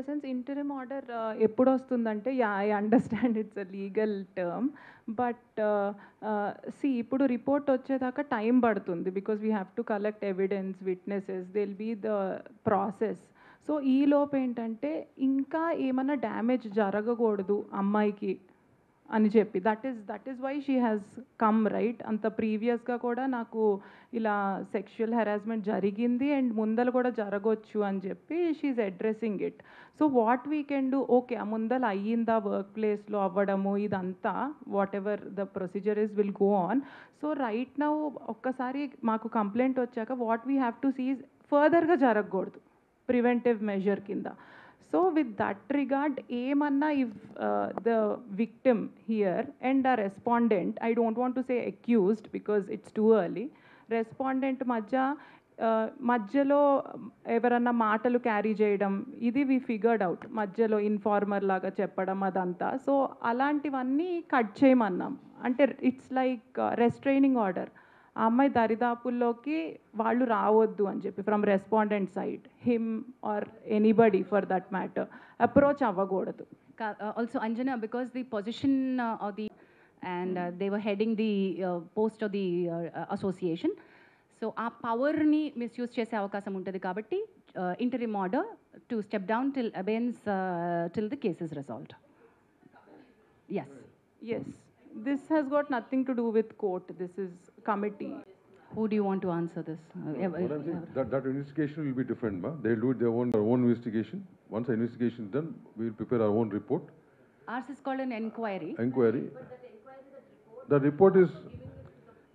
Sense interim order ఎప్పుడు వస్తుందంటే, I understand it's a legal term, but ఇప్పుడు report వచ్చేదాకా టైం పడుతుంది, because we have to collect evidence, witnesses, will be the process. So ఈ లోపు ఏంటంటే ఇంకా ఏమన్నా డ్యామేజ్ జరగకూడదు అమ్మాయికి అని చెప్పి, that is why she has come, right? అంత ప్రీవియస్గా కూడా నాకు ఇలా సెక్షువల్ హెరాస్మెంట్ జరిగింది అండ్ ముందర కూడా జరగవచ్చు అని చెప్పి she is addressing it. So what we can do, okay ఆ ముందర అయ్యిందా వర్క్ ప్లేస్లో అవ్వడము ఇదంతా, whatever the procedure is will go on. So right now ఒక్కసారి మాకు కంప్లైంట్ వచ్చాక what we have to see ఫర్దర్గా జరగకూడదు ప్రివెంటివ్ మెజర్ కింద. So with that regard, ఏమన్నా if the victim here and a respondent, I don't want to say accused because it's too early, respondent మధ్యలో ఎవరన్నా మాటలు క్యారీ చేయడం, ఇది వి ఫిగర్డ్ అవుట్, మధ్యలో ఇన్ఫార్మర్ లాగా చెప్పడం అదంతా. సో అలాంటివన్నీ కట్ చేయమన్నాం. అంటే ఇట్స్ లైక్ రెస్ట్రైనింగ్ ఆర్డర్, ఆ అమ్మాయి దరిదాపుల్లోకి వాళ్ళు రావద్దు అని చెప్పి from respondent side, him or anybody for that matter approach అవ్వకూడదు. Also Anjana, because the position of the and they were heading the post of the association, so ఆ పవర్ని మిస్యూజ్ చేసే అవకాశం ఉంటుంది కాబట్టి interim order to step down till abeyance till the case is resolved. Yes, this has got nothing to do with court, this is committee. Who do you want to answer this? What I'm saying, that investigation will be different, ma. They'll do their own investigation. Once the investigation is done, we will prepare our own report. Ours is called an inquiry. The report is...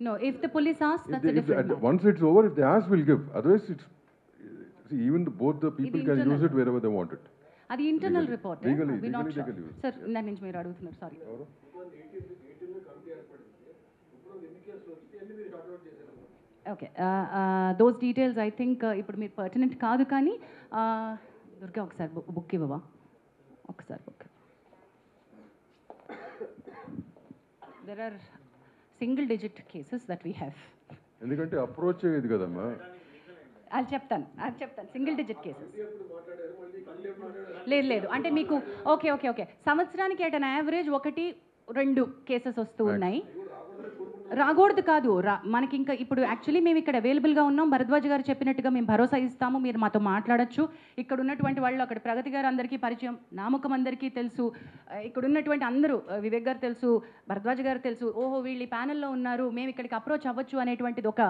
No, if the police asks, that's a different matter. Once it's over, if they ask, we'll give. Otherwise, it's... See, even both the people can use it wherever they want it. అది internal report. Legally, sir దాని నుంచి మీరు అడుగుతున్నారు, sorry. Okay, those details I think ఇప్పుడు మీరు pertinent కాదు, కానీ దుర్గా ఒకసారి బుక్ ఇవ్వవా, ఒకసారి book. There are single digit cases that we have. ఎందుకంటే అప్రోచ్ ఇది కదమ్మా. అది చెప్తాను సింగిల్ డిజిట్ కేసెస్. లేదు అంటే మీకు ఓకే సంవత్సరానికి ఎట్ అన్ యావరేజ్ 1-2 కేసెస్ వస్తూ ఉన్నాయి. రాకూడదు కాదు, మనకి ఇంకా ఇప్పుడు యాక్చువల్లీ మేము ఇక్కడ అవైలబుల్గా ఉన్నాం. భరద్వాజ్ గారు చెప్పినట్టుగా మేము భరోసా ఇస్తాము, మీరు మాతో మాట్లాడచ్చు. ఇక్కడ ఉన్నటువంటి వాళ్ళు, అక్కడ ప్రగతి గారు అందరికీ పరిచయం, నామకం అందరికీ తెలుసు, ఇక్కడ ఉన్నటువంటి అందరూ, వివేక్ గారు తెలుసు, భరద్వాజ్ గారు తెలుసు, ఓహో వీళ్ళు ఈ ప్యానెల్లో ఉన్నారు, మేము ఇక్కడికి అప్రోచ్ అవ్వచ్చు అనేటువంటిది ఒక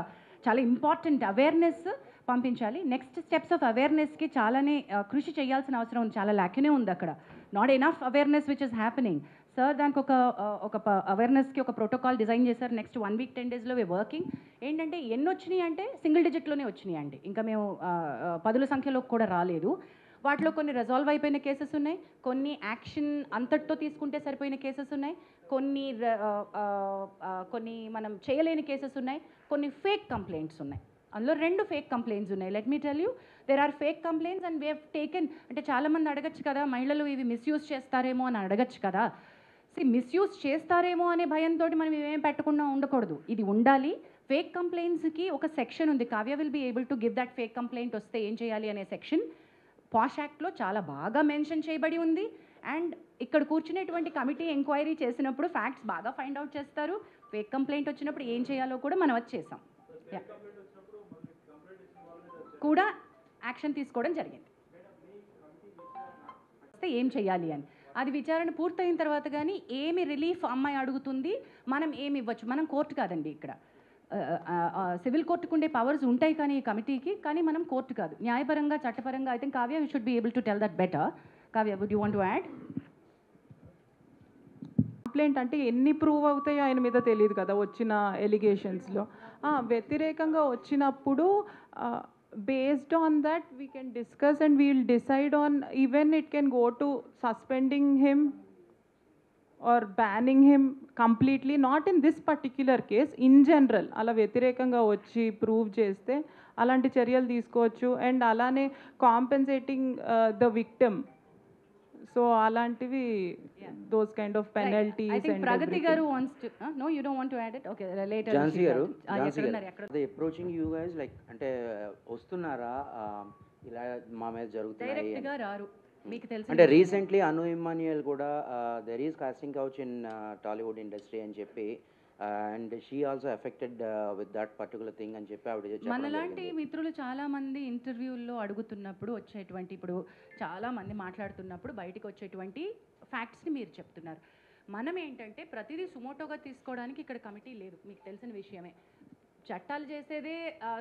చాలా ఇంపార్టెంట్ అవేర్నెస్ పంపించాలి. నెక్స్ట్ స్టెప్స్ ఆఫ్ అవేర్నెస్కి చాలానే కృషి చేయాల్సిన అవసరం ఉంది, చాలా ల్యాక్యునే ఉంది అక్కడ. Not enough awareness which is happening. Sir దానికి ఒక అవేర్నెస్కి ఒక ప్రోటోకాల్ డిజైన్ చేశారు. నెక్స్ట్ 1 వీక్ 10 డేస్లో వే వర్కింగ్. ఏంటంటే ఎన్ని వచ్చినాయి అంటే సింగిల్ డిజిట్లోనే వచ్చినాయి అండి, ఇంకా మేము 10ల సంఖ్యలో కూడా రాలేదు. వాటిలో కొన్ని రిజాల్వ్ అయిపోయిన కేసెస్ ఉన్నాయి, కొన్ని యాక్షన్ అంతటితో తీసుకుంటే సరిపోయిన కేసెస్ ఉన్నాయి, కొన్ని మనం చేయలేని కేసెస్ ఉన్నాయి, కొన్ని ఫేక్ కంప్లైంట్స్ ఉన్నాయి. అందులో 2 ఫేక్ కంప్లైంట్స్ ఉన్నాయి. Let me tell you, there are fake complaints and we have taken. అంటే చాలామంది అడగచ్చు కదా, మహిళలు ఇవి మిస్యూజ్ చేస్తారేమో అని అడగచ్చు కదా. మిస్యూజ్ చేస్తారేమో అనే భయంతో మనం ఇవేం పెట్టకుండా ఉండకూడదు, ఇది ఉండాలి. ఫేక్ కంప్లైంట్స్కి ఒక సెక్షన్ ఉంది, Kavya will be able to give that fake complaint వస్తే ఏం చేయాలి అనే సెక్షన్ పాష్ యాక్ట్లో చాలా బాగా మెన్షన్ చేయబడి ఉంది. అండ్ ఇక్కడ కూర్చునేటువంటి కమిటీ ఎంక్వైరీ చేసినప్పుడు ఫ్యాక్ట్స్ బాగా ఫైండ్ అవుట్ చేస్తారు. ఫేక్ కంప్లైంట్ వచ్చినప్పుడు ఏం చేయాలో కూడా మనం అది చేసాం, కూడా యాక్షన్ తీసుకోవడం జరిగింది. ఏం చేయాలి అని అది విచారణ పూర్తయిన తర్వాత కానీ ఏమి రిలీఫ్ అమ్మాయి అడుగుతుంది, మనం ఏమి ఇవ్వచ్చు. మనం కోర్టు కాదండి, ఇక్కడ సివిల్ కోర్టుకు ఉండే పవర్స్ ఉంటాయి కానీ ఈ కమిటీకి, కానీ మనం కోర్టు కాదు. న్యాయపరంగా చట్టపరంగా I think Kavya you should be able to tell that better. Kavya, would you want to add? Complaint అంటే ఎన్ని ప్రూవ్ అవుతాయో ఆయన మీద తెలియదు కదా వచ్చిన ఎలిగేషన్స్లో. వ్యతిరేకంగా వచ్చినప్పుడు based on that we can discuss and we will decide on, even it can go to suspending him or banning him completely, not in this particular case, in general ala వ్యతిరేకంగా వచ్చి ప్రూవ్ చేస్తే అలాంటి చర్యలు తీసుకోవచ్చు. And అలానే compensating the victim, so అలాంటివి those kind of penalties. I think Pragati garu wants to no, you don't want to add it? Okay, later. Jansi garu, they approaching you guys like ante వస్తున్నారా ఇలా మా మీద జరుగుతున్నాయి direct గా రారు, మీకు తెలిసిన అంటే రీసెంట్లీ అను ఇమ్మాన్యుయల్ కూడా there is costing couch in Tollywood industry అని చెప్పి and she also affected with that particular thing అని చెప్పి ఆవిడ చెప్పడం మనలాంటి జరిగింది. మిత్రులు చాలా మంది ఇంటర్వ్యూల్లో అడుగుతున్నప్పుడు వచ్చేటువంటి, ఇప్పుడు చాలా మంది మాట్లాడుతున్నప్పుడు బయటికి వచ్చేటువంటి ఫ్యాక్ట్స్ని మీరు చెప్తున్నారు. మనం ఏంటంటే ప్రతిదీ సుమోటోగా తీసుకోవడానికి ఇక్కడ కమిటీ లేదు, మీకు తెలిసిన విషయమే. చట్టాలు చేసేదే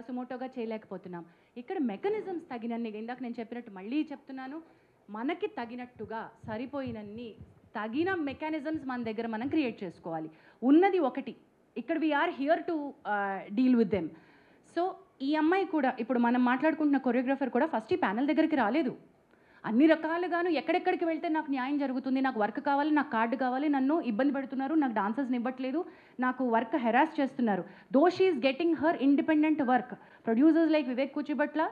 సుమోటోగా చేయలేకపోతున్నాం. ఇక్కడ మెకానిజమ్స్ తగినన్ని, ఇందాక నేను చెప్పినట్టు మళ్ళీ చెప్తున్నాను, మనకి తగినట్టుగా సరిపోయినన్ని తగిన మెకానిజమ్స్ మన దగ్గర మనం క్రియేట్ చేసుకోవాలి. ఉన్నది ఒకటి, ఇక్కడ we are here to deal with them. So ఈ అమ్మాయి కూడా, ఇప్పుడు మనం మాట్లాడుకుంటున్న కొరియోగ్రాఫర్ కూడా ఫస్ట్ ఈ ప్యానల్ దగ్గరికి రాలేదు. అన్ని రకాలుగాను ఎక్కడెక్కడికి వెళ్తే నాకు న్యాయం జరుగుతుంది, నాకు వర్క్ కావాలి, నాకు కార్డు కావాలి, నన్ను ఇబ్బంది పెడుతున్నారు, నాకు డాన్సర్స్ని ఇవ్వట్లేదు, నాకు వర్క్ హెరాస్ చేస్తున్నారు. Though she is getting her independent work. Producers like Vivek Kuchibhatla,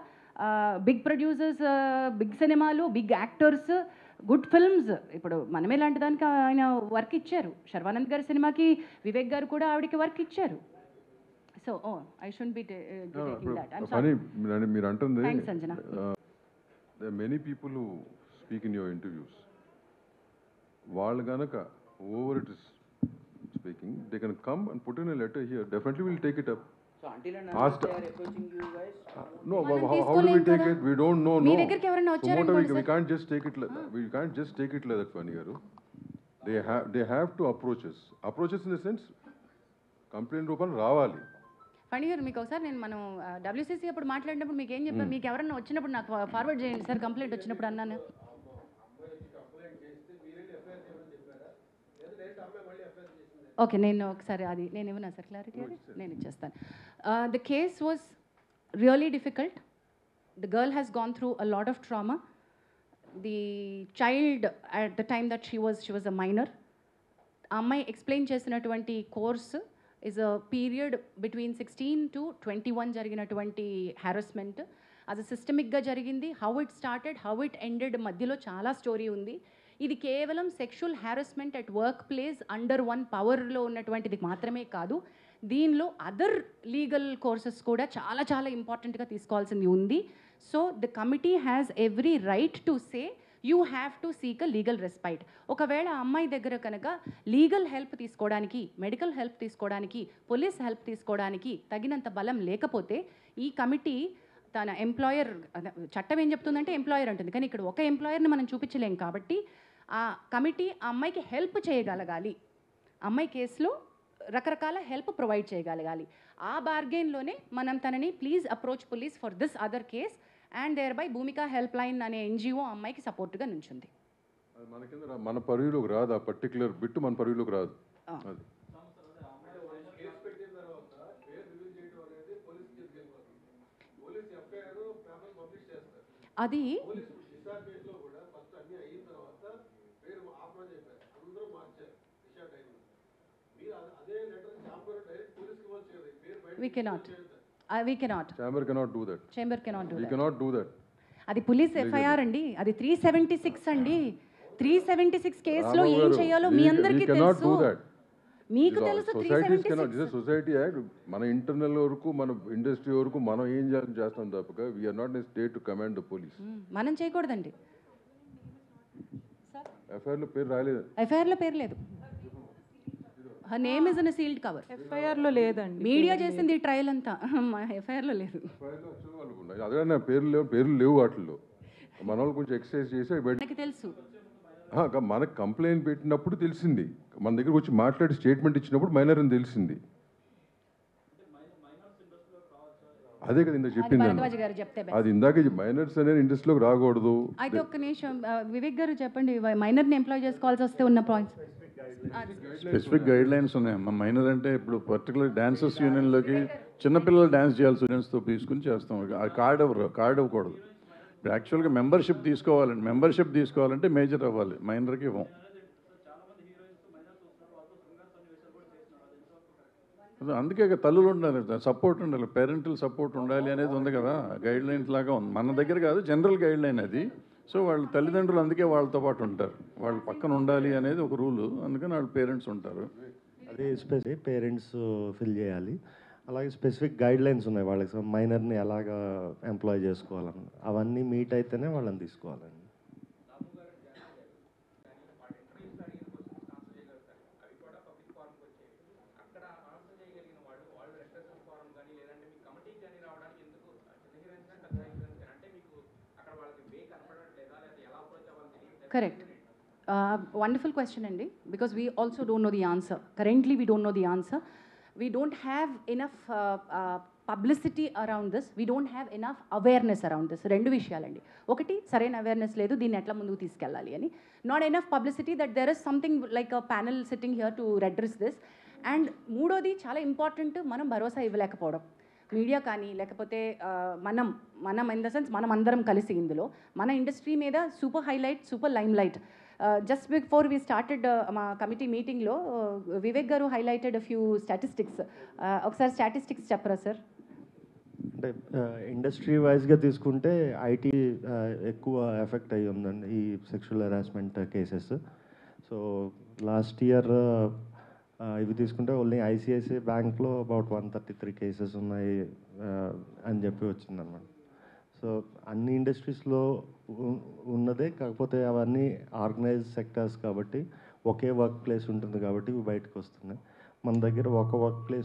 big producers, big సినిమాలు, బిగ్ యాక్టర్స్, గుడ్ ఫిల్మ్స్. ఇప్పుడు మనమే లాంటి దానికి ఆయన వర్క్ ఇచ్చారు. శర్వానంద్ గారి సినిమాకి వివేక్ గారు కూడా ఆవిడకి వర్క్ ఇచ్చారు. So I should be taking that. I am sorry. మీరు అంటుంది thanks Sanjana. there are many people who speak in your interviews. వాళ్ళు గనక whoever it is speaking, they can come and put in a letter here. Definitely we'll take it up. So until and Asked- unless they are approaching you guys, No, మనం how do we తీసుకోలేం take కదా. it? We don't know. Me No. దగ్గరికి ఎవరైనా So వచ్చారనుకోండి motor, we sir. can't just take it. We can't just take it like that, Fani garu. They have to approach us. Approach us in the sense, complaint రూపం రావాలి. ఫణి గారు, మీకు ఒకసారి నేను మనం WCC అప్పుడు మాట్లాడినప్పుడు మీకు ఏం చెప్పాను, మీకు ఎవరన్నా వచ్చినప్పుడు నాకు ఫార్వర్డ్ చేయండి సార్ కంప్లైంట్ వచ్చినప్పుడు అన్నాను. ఓకే, నేను ఒకసారి అది నేను ఇవ్వనా సార్ క్లారిటీ, అది నేను ఇచ్చేస్తాను. The case was really difficult. The girl has gone through a lot of trauma. The child at the time that she was a minor. ఆ అమ్మాయి ఎక్స్ప్లెయిన్ చేసినటువంటి course is a period between 16 to 21 జరిగినటువంటి harassment. అది సిస్టమిక్గా జరిగింది. How it started, how it ended, మధ్యలో చాలా story ఉంది. ఇది కేవలం sexual harassment at work place under one పవర్లో ఉన్నటువంటిది మాత్రమే కాదు, దీనిలో అదర్ లీగల్ కోర్సెస్ కూడా చాలా చాలా ఇంపార్టెంట్గా తీసుకోవాల్సింది ఉంది. So the committee has every right to say you have to seek a legal respite. ఒకవేళ అమ్మాయి దగ్గర కనుక లీగల్ హెల్ప్ తీసుకోవడానికి, మెడికల్ హెల్ప్ తీసుకోవడానికి, పోలీస్ హెల్ప్ తీసుకోవడానికి తగినంత బలం లేకపోతే ఈ కమిటీ తన ఎంప్లాయర్, చట్టం ఏం చెప్తుందంటే ఎంప్లాయర్ అంటుంది, కానీ ఇక్కడ ఒక ఎంప్లాయర్ని మనం చూపించలేం కాబట్టి ఆ కమిటీ ఆ అమ్మాయికి హెల్ప్ చేయగలగాలి. అమ్మాయి కేసులో రకరకాల హెల్ప్ ప్రొవైడ్ చేయగలగాలి. ఆ బార్గెన్లోనే మనం తనని please approach police for this other case and thereby Bhumika help line అనే NGO అమ్మాయికి సపోర్ట్గా నుంచుంది. మన కింద మన పరిధిలోకి రాదు, ఆ పర్టికులర్ బిట్ మన పరిధిలోకి రాదు. అది అది we cannot Chamber cannot do that. chamber cannot do We that. cannot do that. అది పోలీస్ FIR అండి, అది 376 అండి. 376 కేసులో Rama ఏం garu, చేయాలో మీ అందరికీ we cannot తెలుసు. do that. మీకు This తెలుసు societies cannot. This is 376. Society Act. మన ఇంటర్నల్ వరకు, మన ఇండస్ట్రీ వరకు మనం ఏం చేస్తాం తప్పక we are not in state to command the police. మనం చేయకూడదండి. ఎఫ్ఐఆర్ లో పేరు రాలేదు. FIR లో పేరు లేదు. Her name is in sealed cover. FIR లో లేదండి. మీడియా చేసింది ఈ ట్రయల్ అంతా, FIR లో లేదు. అదే నా పేర్లు లేవు వాటిల్లో. మన వాళ్ళు కొంచెం ఎక్సర్సైజ్ చేసి మనకి తెలుసు. మనకు కంప్లైంట్ పెట్టినప్పుడు తెలిసింది, మన దగ్గరకు వచ్చి మాట్లాడి స్టేట్మెంట్ ఇచ్చినప్పుడు మైనర్ అని తెలిసింది. అదే కదా ఇందాక చెప్పింది నేను. భరద్వాజ్ గారు చెప్తే best. అది ఇందాక మైనర్స్ అనేది ఇండస్ట్రీలోకి రాకూడదు. అయితే ఒక్క నిమిషం వివేక్ గారు చెప్పండి, మైనర్ని ఎంప్లాయ్ చేసుకోవాల్సి వస్తే ఉన్న పాయింట్స్. స్పెసిఫిక్ గైడ్ లైన్స్ ఉన్నాయమ్మా. మైనర్ అంటే ఇప్పుడు పర్టికులర్ డాన్సర్స్ యూనియన్లోకి చిన్నపిల్లలు డ్యాన్స్ చేయాలి, స్టూడెంట్స్తో తీసుకుని చేస్తాం. ఆ కార్డ్ ఇవ్వకూడదు. ఇప్పుడు యాక్చువల్గా మెంబర్షిప్ తీసుకోవాలంటే మేజర్ అవ్వాలి, మైనర్కి ఇవ్వం. అందుకే తల్లులు ఉండాలి, సపోర్ట్ ఉండాలి, పేరెంటల్ సపోర్ట్ ఉండాలి అనేది ఉంది కదా, గైడ్ లైన్స్ లాగా ఉంది. మన దగ్గర కాదు, జనరల్ గైడ్ లైన్ అది. సో వాళ్ళ తల్లిదండ్రులు అందుకే వాళ్ళతో పాటు ఉంటారు, వాళ్ళు పక్కన ఉండాలి అనేది ఒక రూలు, అందుకని వాళ్ళ పేరెంట్స్ ఉంటారు. అది స్పెసిఫిక్ పేరెంట్స్ ఫిల్ చేయాలి. అలాగే స్పెసిఫిక్ గైడ్ లైన్స్ ఉన్నాయి వాళ్ళకి, మైనర్ని ఎలాగా ఎంప్లాయ్ చేసుకోవాలని, అవన్నీ మీట్ అయితేనే వాళ్ళని తీసుకోవాలండి. Correct. Wonderful question, Andy, because we also don't know the answer. Currently, we don't know the answer. We don't have enough publicity around this. We don't have enough awareness around this. రెండు విషయాలండి. ఒకటి సరైన awareness లేదు, దీన్ని ఎట్లా ముందుకు తీసుకెళ్ళాలి అని. Not enough publicity that there is something like a panel sitting here to address this. And మూడోది చాలా ఇంపార్టెంట్, మనం భరోసా ఇవ్వలేకపోవడం. మీడియా కానీ లేకపోతే మనం ఇన్ ద సెన్స్ మనం అందరం కలిసి ఇందులో మన ఇండస్ట్రీ మీద super highlight, super lime light. Just before we started మా కమిటీ మీటింగ్లో వివేక్ గారు హైలైటెడ్ ఫ్యూ స్టాటిస్టిక్స్. ఒకసారి స్టాటిస్టిక్స్ చెప్పరా సార్? అంటే ఇండస్ట్రీ వైజ్గా తీసుకుంటే ఐటీ ఎక్కువ ఎఫెక్ట్ అయ్యి ఉందండి ఈ sexual harassment cases. So last year ఇవి తీసుకుంటే ఓన్లీ ఐసిఐసిఐ బ్యాంక్లో అబౌట్ 133 కేసెస్ ఉన్నాయి అని చెప్పి వచ్చిందనమాట. సో అన్ని ఇండస్ట్రీస్లో ఉన్నదే, కాకపోతే అవన్నీ ఆర్గనైజ్డ్ సెక్టర్స్ కాబట్టి ఒకే వర్క్ ప్లేస్ ఉంటుంది కాబట్టి ఇవి బయటకు వస్తున్నాయి. మన దగ్గర ఒక వర్క్ ప్లేస్